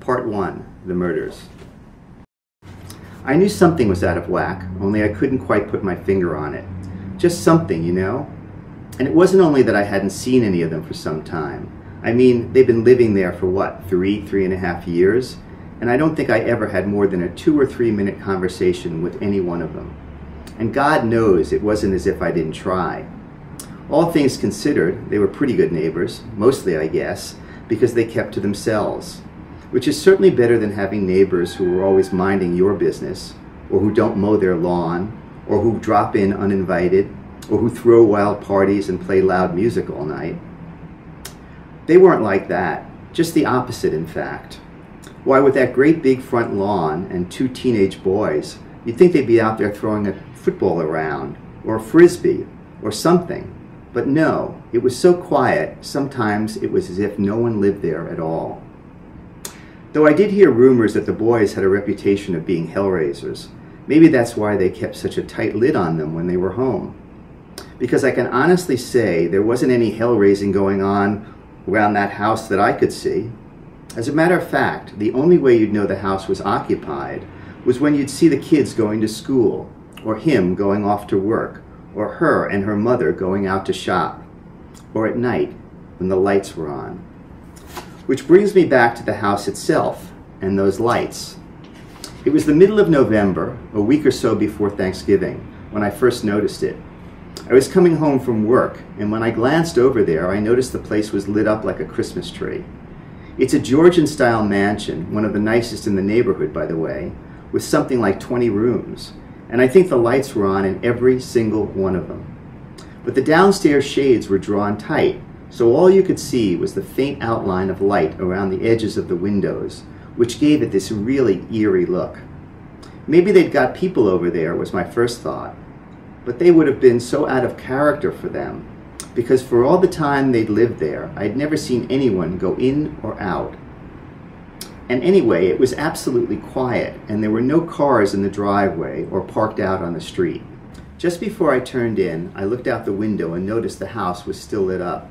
Part 1, The Murders. I knew something was out of whack, only I couldn't quite put my finger on it. Just something, you know? And it wasn't only that I hadn't seen any of them for some time. I mean, they've been living there for what, 3.5 years? And I don't think I ever had more than a 2 or 3 minute conversation with any one of them. And God knows it wasn't as if I didn't try. All things considered, they were pretty good neighbors, mostly I guess, because they kept to themselves. Which is certainly better than having neighbors who are always minding your business, or who don't mow their lawn, or who drop in uninvited, or who throw wild parties and play loud music all night. They weren't like that, just the opposite in fact. Why, with that great big front lawn and 2 teenage boys, you'd think they'd be out there throwing a football around, or a frisbee, or something. But no, it was so quiet, sometimes it was as if no one lived there at all. Though I did hear rumors that the boys had a reputation of being hellraisers. Maybe that's why they kept such a tight lid on them when they were home. Because I can honestly say there wasn't any hell-raising going on around that house that I could see. As a matter of fact, the only way you'd know the house was occupied was when you'd see the kids going to school, or him going off to work, or her and her mother going out to shop, or at night when the lights were on. Which brings me back to the house itself and those lights. It was the middle of November, a week or so before Thanksgiving, when I first noticed it. I was coming home from work, and when I glanced over there, I noticed the place was lit up like a Christmas tree. It's a Georgian-style mansion, one of the nicest in the neighborhood, by the way, with something like 20 rooms, and I think the lights were on in every single one of them. But the downstairs shades were drawn tight, so all you could see was the faint outline of light around the edges of the windows, which gave it this really eerie look. Maybe they'd got people over there, was my first thought, but they would have been so out of character for them, because for all the time they'd lived there, I'd never seen anyone go in or out. And anyway, it was absolutely quiet, and there were no cars in the driveway or parked out on the street. Just before I turned in, I looked out the window and noticed the house was still lit up,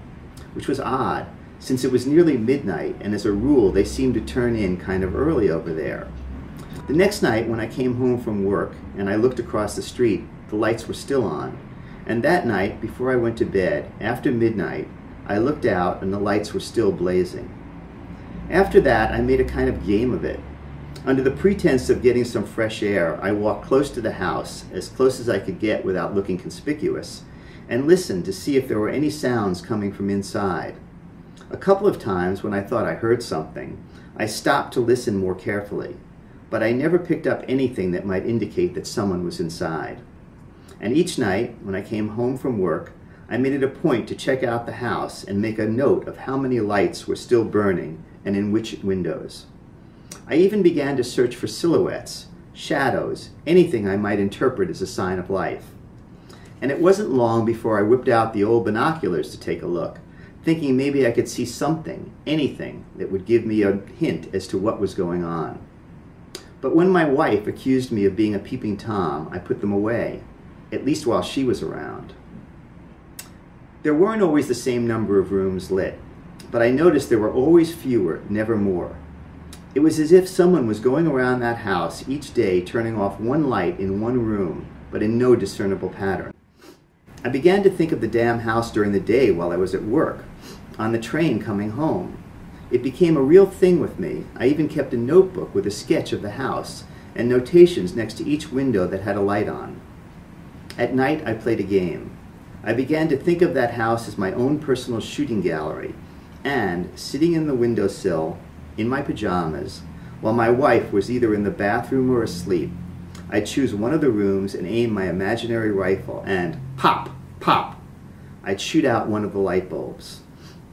which was odd, since it was nearly midnight, and as a rule, they seemed to turn in kind of early over there. The next night, when I came home from work and I looked across the street, the lights were still on. And that night, before I went to bed, after midnight, I looked out and the lights were still blazing. After that, I made a kind of game of it. Under the pretense of getting some fresh air, I walked close to the house, as close as I could get without looking conspicuous, and listened to see if there were any sounds coming from inside. A couple of times, when I thought I heard something, I stopped to listen more carefully, but I never picked up anything that might indicate that someone was inside. And each night, when I came home from work, I made it a point to check out the house and make a note of how many lights were still burning and in which windows. I even began to search for silhouettes, shadows, anything I might interpret as a sign of life. And it wasn't long before I whipped out the old binoculars to take a look, thinking maybe I could see something, anything, that would give me a hint as to what was going on. But when my wife accused me of being a peeping Tom, I put them away, at least while she was around. There weren't always the same number of rooms lit, but I noticed there were always fewer, never more. It was as if someone was going around that house each day turning off one light in one room, but in no discernible pattern. I began to think of the damn house during the day while I was at work, on the train coming home. It became a real thing with me. I even kept a notebook with a sketch of the house and notations next to each window that had a light on. At night, I played a game. I began to think of that house as my own personal shooting gallery, and sitting in the windowsill, in my pajamas, while my wife was either in the bathroom or asleep, I'd choose one of the rooms and aim my imaginary rifle and pop, pop, I'd shoot out one of the light bulbs.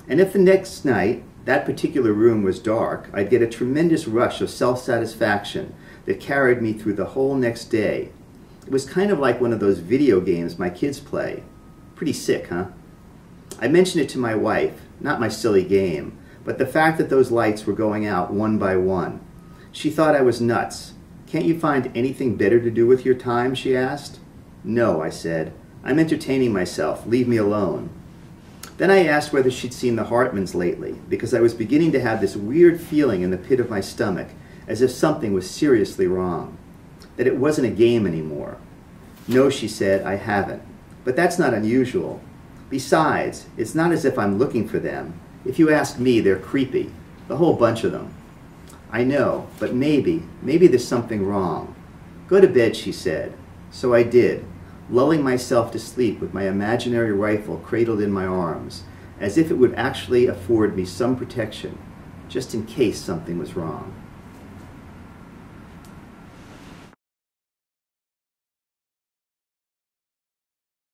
And if the next night that particular room was dark, I'd get a tremendous rush of self-satisfaction that carried me through the whole next day. It was kind of like one of those video games my kids play. Pretty sick, huh? I mentioned it to my wife, not my silly game, but the fact that those lights were going out one by one. She thought I was nuts. Can't you find anything better to do with your time, she asked. No, I said. I'm entertaining myself. Leave me alone. Then I asked whether she'd seen the Hartmans lately, because I was beginning to have this weird feeling in the pit of my stomach, as if something was seriously wrong, that it wasn't a game anymore. No, she said, I haven't. But that's not unusual. Besides, it's not as if I'm looking for them. If you ask me, they're creepy, the whole bunch of them. I know, but maybe there's something wrong. Go to bed, she said. So I did, lulling myself to sleep with my imaginary rifle cradled in my arms, as if it would actually afford me some protection, just in case something was wrong.